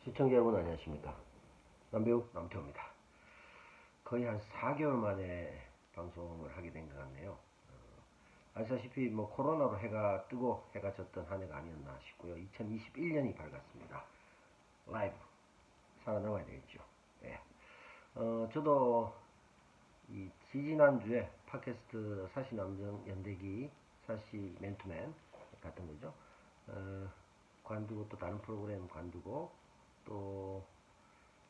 시청자 여러분 안녕하십니까. 남배우 남태호입니다. 거의 한 4개월 만에 방송을 하게 된 것 같네요. 아시다시피 뭐 코로나로 해가 뜨고 해가 졌던 한 해가 아니었나 싶고요. 2021년이 밝았습니다. 라이브 살아남아야 되겠죠. 예. 저도 이 지지난주에 팟캐스트 사시남정 연대기 사시 맨투맨 같은 거죠. 관두고 또 다른 프로그램 관두고 또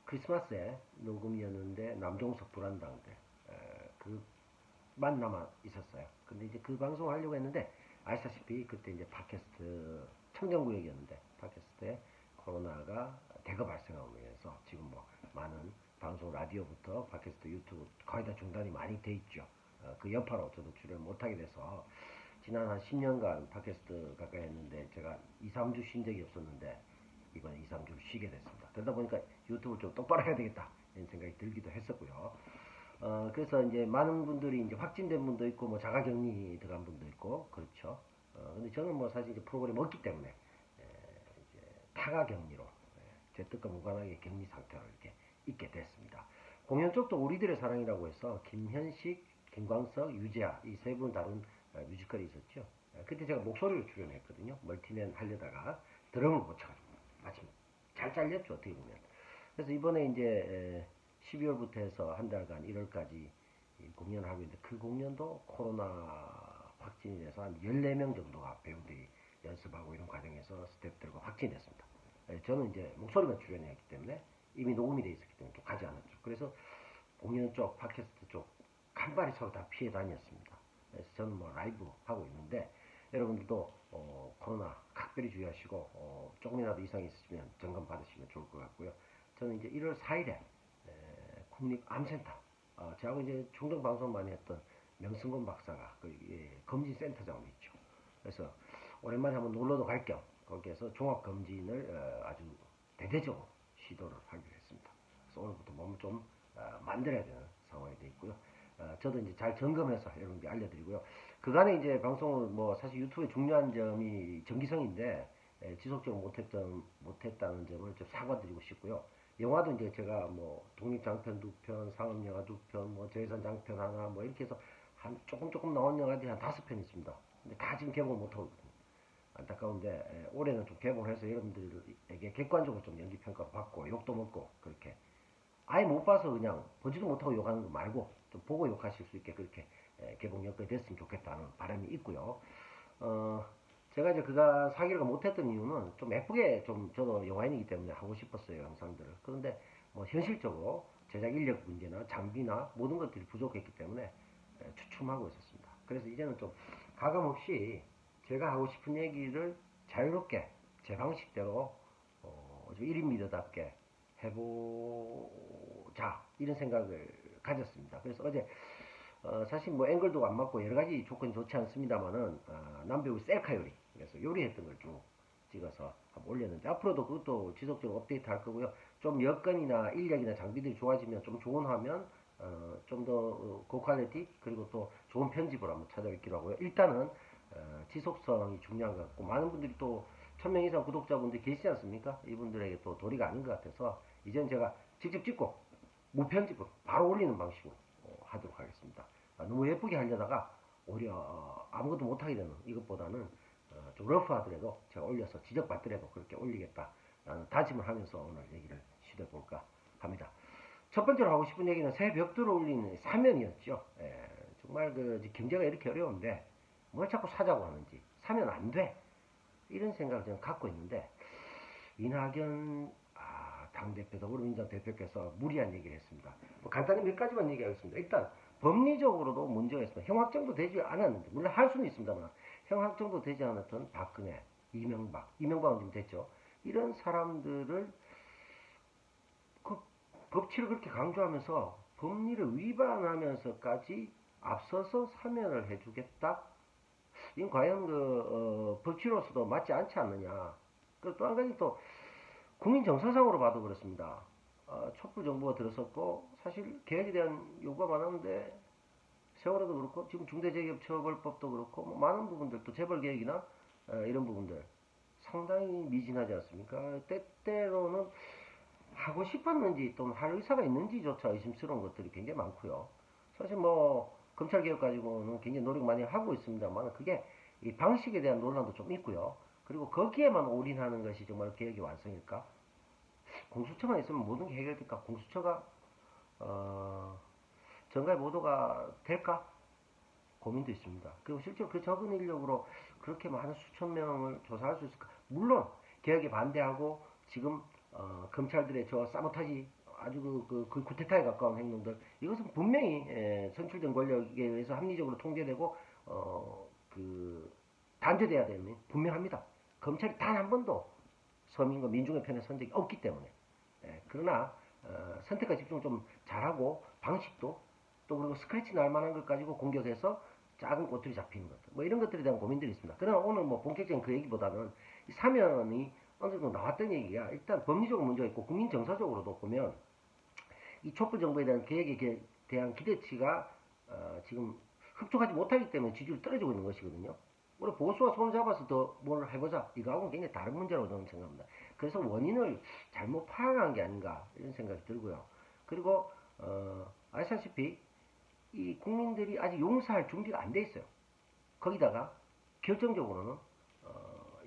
크리스마스에 녹음이었는데 남종석 불안당 때 그만 남아 있었어요. 근데 이제 그 방송을 하려고 했는데 아시다시피 그때 이제 팟캐스트 청정구역이었는데 팟캐스트에 코로나가 대거 발생함으로 인해서 지금 뭐 많은 방송 라디오부터 팟캐스트 유튜브 거의 다 중단이 많이 돼 있죠. 그 여파로 저도 출연 못하게 돼서 지난 한 10년간 팟캐스트 가까이 했는데 제가 2, 3주 쉰 적이 없었는데 이번에 2, 3주를 쉬게 됐습니다. 그러다 보니까 유튜브를 좀 똑바로 해야 되겠다 이런 생각이 들기도 했었고요. 그래서 이제 많은 분들이 이제 확진된 분도 있고 뭐 자가격리 들어간 분도 있고 그렇죠. 근데 저는 뭐 사실 이제 프로그램이 없기 때문에 이제 타가격리로 제 뜻과 무관하게 격리 상태로 이렇게 있게 됐습니다. 공연 쪽도 우리들의 사랑이라고 해서 김현식, 김광석, 유재하 이 세 분을 다룬 뮤지컬이 있었죠. 그때 제가 목소리로 출연했거든요. 멀티맨 하려다가 드럼을 못 쳐가지고 마침 잘 잘렸죠 어떻게 보면. 그래서 이번에 이제 12월부터 해서 한 달간 1월까지 공연을 하고 있는데 그 공연도 코로나 확진이 돼서 한 14명 정도가 배우들이 연습하고 이런 과정에서 스태프들과 확진이 됐습니다. 저는 이제 목소리만 출연했기 때문에 이미 녹음이 돼 있었기 때문에 또 가지 않았죠. 그래서 공연 쪽, 팟캐스트 쪽 간발이 서로 다 피해 다녔습니다. 그래서 저는 뭐 라이브 하고 있는데 여러분들도 코로나 각별히 주의하시고 조금이라도 이상이 있으시면 점검 받으시면 좋을 것 같고요. 저는 이제 1월 4일에 국립암센터 저하고 이제 중동 방송 많이 했던 명승곤 박사가 그 검진센터장으로 있죠. 그래서 오랜만에 한번 놀러도 갈 겸 거기에서 종합검진을 아주 대대적으로 시도를 하기로 했습니다. 그래서 오늘부터 몸을 좀 만들어야 되는 상황이 되어 있고요. 저도 이제 잘 점검해서 여러분께 알려드리고요. 그간에 이제 방송을 뭐 사실 유튜브의 중요한 점이 정기성인데 지속적으로 못했다는 점을 좀 사과드리고 싶고요. 영화도 이제 제가 뭐 독립장편 2편, 상업영화 2편, 뭐 저예산 장편 하나 뭐 이렇게 해서 한 조금 나온 영화들이 한 5편 있습니다. 근데 다 지금 개봉 못하고 있거든요. 안타까운데 올해는 좀 개봉해서 여러분들에게 객관적으로 좀 연기 평가를 받고 욕도 먹고 그렇게 아예 못 봐서 그냥 보지도 못하고 욕하는 거 말고 좀 보고 욕하실 수 있게 그렇게 개봉 여건이 됐으면 좋겠다는 바람이 있고요. 제가 이제 그가 사기를 못했던 이유는 좀 예쁘게 좀 저도 영화인이기 때문에 하고 싶었어요 영상들을. 그런데 뭐 현실적으로 제작 인력 문제나 장비나 모든 것들이 부족했기 때문에 주춤하고 있었습니다. 그래서 이제는 좀 가감없이 제가 하고 싶은 얘기를 자유롭게 제 방식대로 좀 1인 미더답게 해보자 이런 생각을 가졌습니다. 그래서 어제 사실 뭐 앵글도 안 맞고 여러 가지 조건이 좋지 않습니다만은 남배우 셀카 요리 그래서 요리했던 걸 쭉 찍어서 한번 올렸는데 앞으로도 그것도 지속적으로 업데이트 할 거고요. 좀 여건이나 인력이나 장비들이 좋아지면 좀 좋은 화면 좀 더 고퀄리티 그리고 또 좋은 편집을 한번 찾아뵙기로 하고요. 일단은 지속성이 중요한 것 같고 많은 분들이 또 1000명 이상 구독자분들 계시지 않습니까? 이분들에게 또 도리가 아닌 것 같아서 이젠 제가 직접 찍고 무편집으로 바로 올리는 방식으로 하도록 하겠습니다. 너무 예쁘게 하려다가 오히려 아무것도 못하게 되는 이것보다는 좀 러프하더라도 제가 올려서 지적받더라도 그렇게 올리겠다라는 다짐을 하면서 오늘 얘기를 시도해볼까 합니다. 첫 번째로 하고 싶은 얘기는 새 벽돌을 올리는 사면이었죠. 정말 그 경제가 이렇게 어려운데 뭘 자꾸 사자고 하는지 사면 안 돼. 이런 생각을 저는 갖고 있는데 이낙연 당대표 더불어민주당 대표께서 무리한 얘기를 했습니다. 뭐 간단히 몇 가지만 얘기하겠습니다. 일단 법리적으로도 문제가 있습니다. 형 확정도 되지 않았는데 물론 할 수는 있습니다만 형 확정도 되지 않았던 박근혜, 이명박은 좀 됐죠. 이런 사람들을 그 법치를 그렇게 강조하면서 법리를 위반하면서까지 앞서서 사면을 해주겠다? 이건 과연 법치로서도 맞지 않지 않느냐. 또 한 가지 또 국민 정서상으로 봐도 그렇습니다. 촛불 정부가 들었었고 사실 개혁에 대한 요구가 많았는데 세월호도 그렇고 지금 중대재해처벌법도 그렇고 뭐 많은 부분들 또 재벌개혁이나 이런 부분들 상당히 미진하지 않습니까? 때때로는 하고 싶었는지 또 할 의사가 있는지조차 의심스러운 것들이 굉장히 많고요. 사실 뭐 검찰 개혁 가지고는 굉장히 노력 많이 하고 있습니다만 그게 이 방식에 대한 논란도 좀 있고요. 그리고 거기에만 올인하는 것이 정말 개혁의 완성일까? 공수처만 있으면 모든 게 해결될까? 공수처가 정가의 보도가 될까? 고민도 있습니다. 그리고 실제로 그 적은 인력으로 그렇게 많은 수천 명을 조사할 수 있을까? 물론 개혁에 반대하고 지금 검찰들의 저 사보타지 아주 그 쿠데타에 가까운 행동들 이것은 분명히 선출된 권력에 의해서 합리적으로 통제되고 그 단죄돼야 되는 분명합니다. 검찰이 단 한 번도 서민과 민중의 편에 선 적이 없기 때문에 그러나 선택과 집중 좀 잘하고 방식도 또 그리고 스크래치 날 만한 것 가지고 공격해서 작은 꼬투리 잡히는 것들 뭐 이런 것들에 대한 고민들이 있습니다. 그러나 오늘 뭐 본격적인 그 얘기보다는 이 사면이 어느 정도 나왔던 얘기가 일단 법리적으로 문제가 있고 국민 정서적으로도 보면 이 촛불 정부에 대한 계획에 대한 기대치가 지금 흡족하지 못하기 때문에 지지율이 떨어지고 있는 것이거든요. 우리 보수와 손을 잡아서 더 뭘 해보자 이거하고는 굉장히 다른 문제라고 저는 생각합니다. 그래서 원인을 잘못 파악한 게 아닌가 이런 생각이 들고요. 그리고 아시다시피 이 국민들이 아직 용서할 준비가 안 돼 있어요. 거기다가 결정적으로는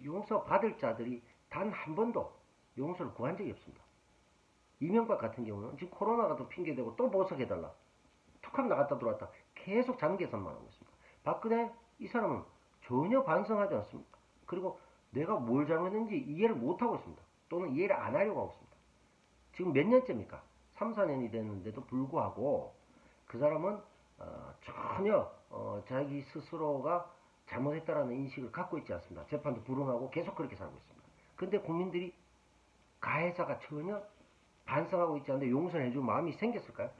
용서 받을 자들이 단 한 번도 용서를 구한 적이 없습니다. 이명박 같은 경우는 지금 코로나가 또 핑계대고 또 보석해달라. 툭하면 나갔다 들어왔다. 계속 장기계산만 하고 있습니다. 박근혜 이 사람은 전혀 반성하지 않습니다. 그리고 내가 뭘 잘못했는지 이해를 못하고 있습니다. 또는 이해를 안 하려고 하고 있습니다. 지금 몇 년째입니까? 3, 4년이 됐는데도 불구하고 그 사람은 전혀 자기 스스로가 잘못했다라는 인식을 갖고 있지 않습니다. 재판도 불응하고 계속 그렇게 살고 있습니다. 근데 국민들이 가해자가 전혀 반성하고 있지 않는데 용서를 해줄 마음이 생겼을까요?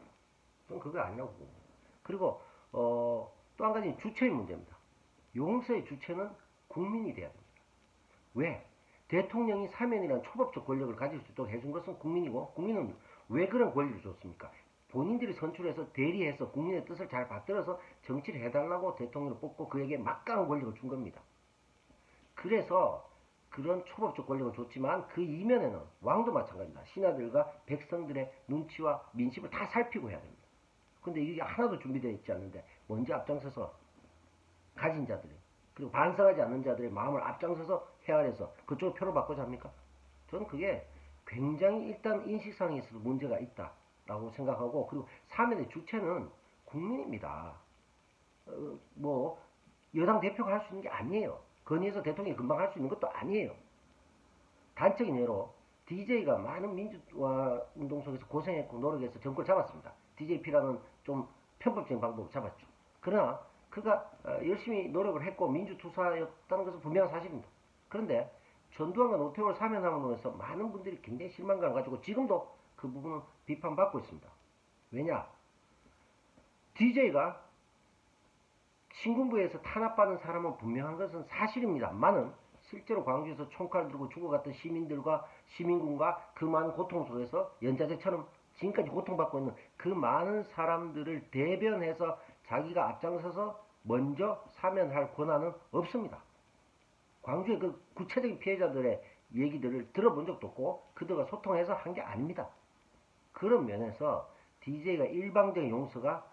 저는 그거 아니라고 봅니다. 그리고 또 한 가지는 주체의 문제입니다. 용서의 주체는 국민이 돼야 됩니다. 왜? 대통령이 사면이라는 초법적 권력을 가질 수 있도록 해준 것은 국민이고 국민은 왜 그런 권리를 줬습니까? 본인들이 선출해서 대리해서 국민의 뜻을 잘 받들어서 정치를 해달라고 대통령을 뽑고 그에게 막강한 권력을 준 겁니다. 그래서 그런 초법적 권력을 줬지만 그 이면에는 왕도 마찬가지입니다. 신하들과 백성들의 눈치와 민심을 다 살피고 해야 됩니다. 근데 이게 하나도 준비되어 있지 않는데 먼저 앞장서서 가진 자들이 그리고 반성하지 않는 자들의 마음을 앞장서서 헤아려서 그쪽으로 표를 받고자 합니까? 저는 그게 굉장히 일단 인식상에 있어서 문제가 있다라고 생각하고 그리고 사면의 주체는 국민입니다. 뭐 여당 대표가 할 수 있는 게 아니에요. 건의해서 대통령이 금방 할 수 있는 것도 아니에요. 단적인 예로 DJ가 많은 민주화 운동 속에서 고생했고 노력해서 정권을 잡았습니다. DJP라는 좀 편법적인 방법을 잡았죠. 그러나 그가 열심히 노력을 했고 민주투사였다는 것은 분명한 사실입니다. 그런데 전두환과 노태우를 사면함으로 해서 많은 분들이 굉장히 실망감을 가지고 지금도 그 부분은 비판받고 있습니다. 왜냐? DJ가 신군부에서 탄압받은 사람은 분명한 것은 사실입니다만은 실제로 광주에서 총칼 들고 죽어갔던 시민들과 시민군과 그 많은 고통 속에서 연자제처럼 지금까지 고통받고 있는 그 많은 사람들을 대변해서 자기가 앞장서서 먼저 사면할 권한은 없습니다. 광주의 그 구체적인 피해자들의 얘기들을 들어본 적도 없고 그들과 소통해서 한 게 아닙니다. 그런 면에서 DJ가 일방적인 용서가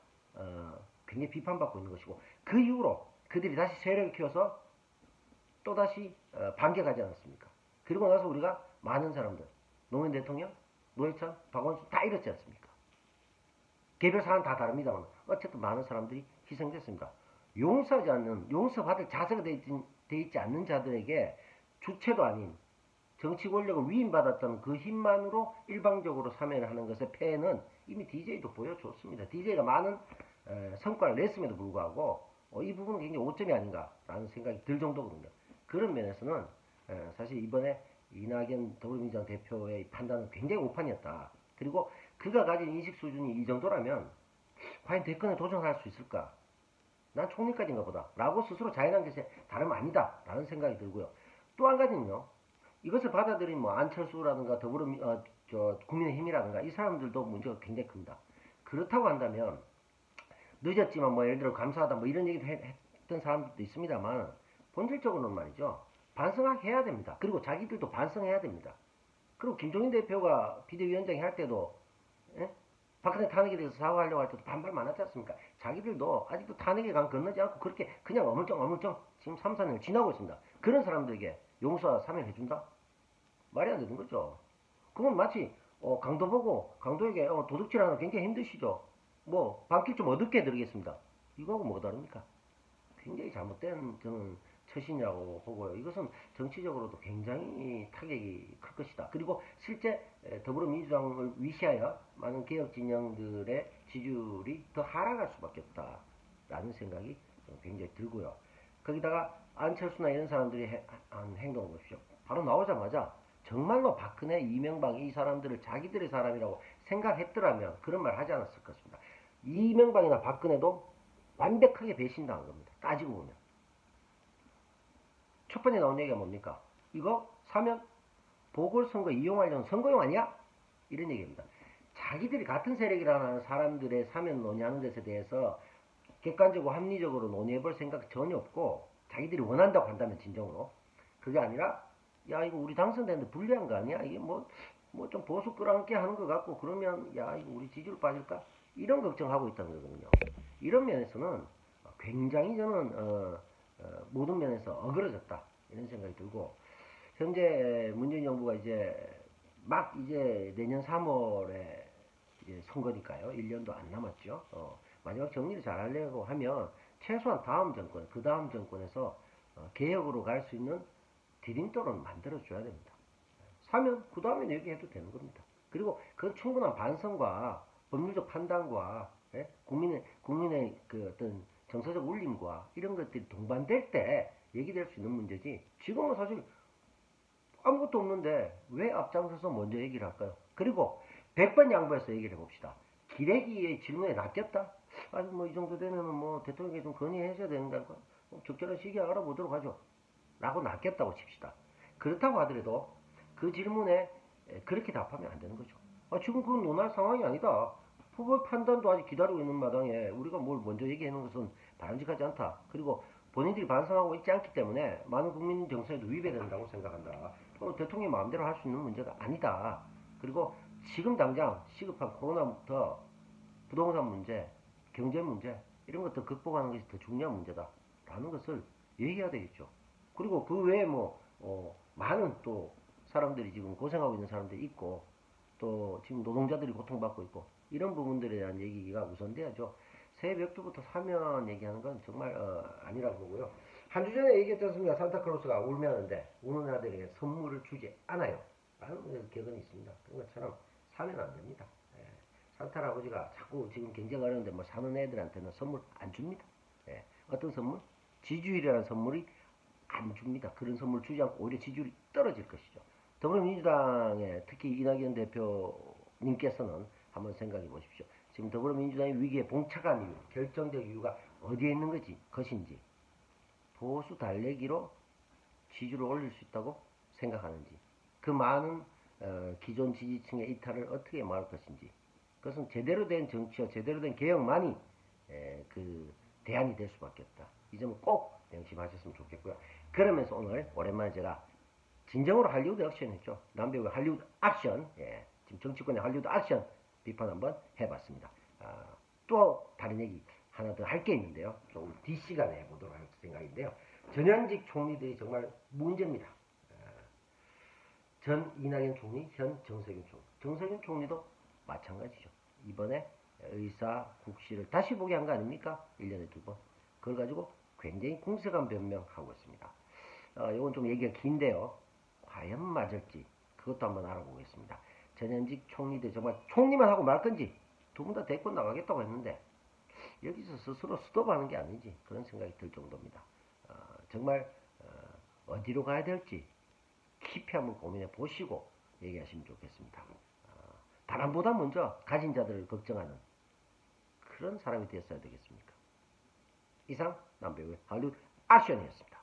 굉장히 비판받고 있는 것이고 그 이후로 그들이 다시 세력을 키워서 또다시 반격하지 않았습니까? 그리고 나서 우리가 많은 사람들 노무현 대통령, 노회찬, 박원순 다 이렇지 않습니까? 개별 사안 다 다릅니다만 어쨌든 많은 사람들이 희생됐습니다. 용서하지 않는, 용서받을 자세가 돼 있지 않는 자들에게 주체도 아닌 정치 권력을 위임받았던 그 힘만으로 일방적으로 사면을 하는 것의 폐해는 이미 DJ도 보여줬습니다. DJ가 많은 성과를 냈음에도 불구하고 이 부분은 굉장히 오점이 아닌가라는 생각이 들 정도거든요. 그런 면에서는 사실 이번에 이낙연 더불어민주당 대표의 판단은 굉장히 오판이었다. 그리고 그가 가진 인식 수준이 이 정도라면 과연 대권에 도전할 수 있을까? 난 총리까지인가 보다 라고 스스로 자인한 것이 다름 아니다 라는 생각이 들고요. 또 한 가지는요. 이것을 받아들인 뭐 안철수라든가 국민의힘이라든가 이 사람들도 문제가 굉장히 큽니다. 그렇다고 한다면 늦었지만 뭐 예를 들어 감사하다 뭐 이런 얘기도 했던 사람들도 있습니다만 본질적으로는 말이죠. 반성해야 됩니다. 그리고 자기들도 반성해야 됩니다. 그리고 김종인 대표가 비대위원장이 할 때도 예? 박근혜 탄핵에 대해서 사과하려고 할 때도 반발 많았지 않습니까? 자기들도 아직도 탄핵의 강 건너지 않고 그렇게 그냥 어물쩡 지금 3, 4년 지나고 있습니다. 그런 사람들에게 용서와 사면해준다? 말이 안 되는 거죠. 그건 마치 강도 보고 강도에게 도둑질하는 굉장히 힘드시죠. 뭐 밤길 좀 어둡게 드리겠습니다. 이거하고 뭐가 다릅니까? 굉장히 잘못된 저는 처신이라고 보고요. 이것은 정치적으로도 굉장히 타격이 클 것이다. 그리고 실제 더불어민주당을 위시하여 많은 개혁 진영들의 지지율이 더 하락할 수밖에 없다라는 생각이 굉장히 들고요. 거기다가 안철수나 이런 사람들이 한 행동을 보십시오. 바로 나오자마자 정말로 박근혜, 이명박 이 사람들을 자기들의 사람이라고 생각했더라면 그런 말 하지 않았을 것입니다. 이명박이나 박근혜도 완벽하게 배신당한 겁니다. 따지고 보면. 첫 번째 나온 얘기가 뭡니까? 이거 사면 보궐선거 이용하려는 선거용 아니야? 이런 얘기입니다. 자기들이 같은 세력이라는 사람들의 사면 논의하는 것에 대해서 객관적으로 합리적으로 논의해볼 생각 전혀 없고 자기들이 원한다고 한다면 진정으로 그게 아니라 야 이거 우리 당선되는데 불리한 거 아니야? 이게 뭐 좀 보수 끌어안게 하는 것 같고 그러면 야 이거 우리 지지율 빠질까? 이런 걱정하고 있다는 거거든요. 이런 면에서는 굉장히 저는 모든 면에서 어그러졌다 이런 생각이 들고 현재 문재인 정부가 이제 내년 3월에 이제 선거니까요. 1년도 안 남았죠. 마지막 정리를 잘 하려고 하면 최소한 다음 정권, 그 다음 정권에서 개혁으로 갈 수 있는 디딤돌은 만들어줘야 됩니다. 사면 그 다음에 얘기해도 되는 겁니다. 그리고 그 충분한 반성과 법률적 판단과 국민의 그 어떤 정서적 울림과 이런 것들이 동반될 때 얘기될 수 있는 문제지 지금은 사실 아무것도 없는데 왜 앞장서서 먼저 얘기를 할까요? 그리고 100번 양보해서 얘기를 해봅시다. 기레기의 질문에 낚였다? 아니 뭐 이 정도 되면은 뭐 대통령에게 좀 건의해줘야 된다니까 적절한 시기에 알아보도록 하죠. 라고 낚였다고 칩시다. 그렇다고 하더라도 그 질문에 그렇게 답하면 안 되는 거죠. 지금 그건 논할 상황이 아니다. 후보 판단도 아직 기다리고 있는 마당에 우리가 뭘 먼저 얘기하는 것은 바람직하지 않다. 그리고 본인들이 반성하고 있지 않기 때문에 많은 국민 정서에도 위배된다고 생각한다. 대통령이 마음대로 할 수 있는 문제가 아니다. 그리고 지금 당장 시급한 코로나부터 부동산 문제, 경제 문제 이런 것들 극복하는 것이 더 중요한 문제다. 라는 것을 얘기해야 되겠죠. 그리고 그 외에 많은 또 사람들이 지금 고생하고 있는 사람들이 있고 또 지금 노동자들이 고통받고 있고 이런 부분들에 대한 얘기가 우선돼야죠. 새벽부터 사면 얘기하는 건 정말 아니라고 보고요. 한 주 전에 얘기했지 않습니까? 산타클로스가 울면하는데 우는 아들에게 선물을 주지 않아요. 라는 격언이 있습니다. 그런 것처럼 사면 안 됩니다. 예. 산타 할아버지가 자꾸 지금 경제가 어려운데 뭐 사는 애들한테는 선물 안 줍니다. 예. 어떤 선물? 지지율이라는 선물이 안 줍니다. 그런 선물 주지 않고 오히려 지지율이 떨어질 것이죠. 더불어민주당의 특히 이낙연 대표님께서는 한번 생각해 보십시오. 지금 더불어민주당이 위기에 봉착한 이유, 결정적 이유가 어디에 있는 것인지, 보수 달래기로 지지를 올릴 수 있다고 생각하는지, 그 많은 기존 지지층의 이탈을 어떻게 막을 것인지, 그것은 제대로 된 정치와 제대로 된 개혁만이 그 대안이 될 수밖에 없다. 이 점을 꼭 명심하셨으면 좋겠고요. 그러면서 오늘 오랜만에 제가 진정으로 할리우드 액션 했죠. 남배우의 할리우드 액션, 지금 정치권의 할리우드 액션 비판 한번 해봤습니다. 또 다른 얘기 하나 더 할 게 있는데요. 조금 뒷시간에 해보도록 할 생각인데요. 전현직 총리들이 정말 문제입니다. 전 이낙연 총리, 현 정세균 총리. 정세균 총리도 마찬가지죠. 이번에 의사 국시를 다시 보게 한 거 아닙니까? 1년에 2번. 그걸 가지고 굉장히 공색한 변명하고 있습니다. 이건 좀 얘기가 긴데요. 과연 맞을지 그것도 한번 알아보겠습니다. 전현직 총리들 정말 총리만 하고 말 건지 두 분 다 대권 나가겠다고 했는데 여기서 스스로 스톱하는 게 아니지 그런 생각이 들 정도입니다. 정말 어디로 가야 될지 깊이 한번 고민해 보시고 얘기하시면 좋겠습니다. 바람보다 먼저 가진 자들을 걱정하는 그런 사람이 되었어야 되겠습니까? 이상 남배우의 할리우드 액션이었습니다.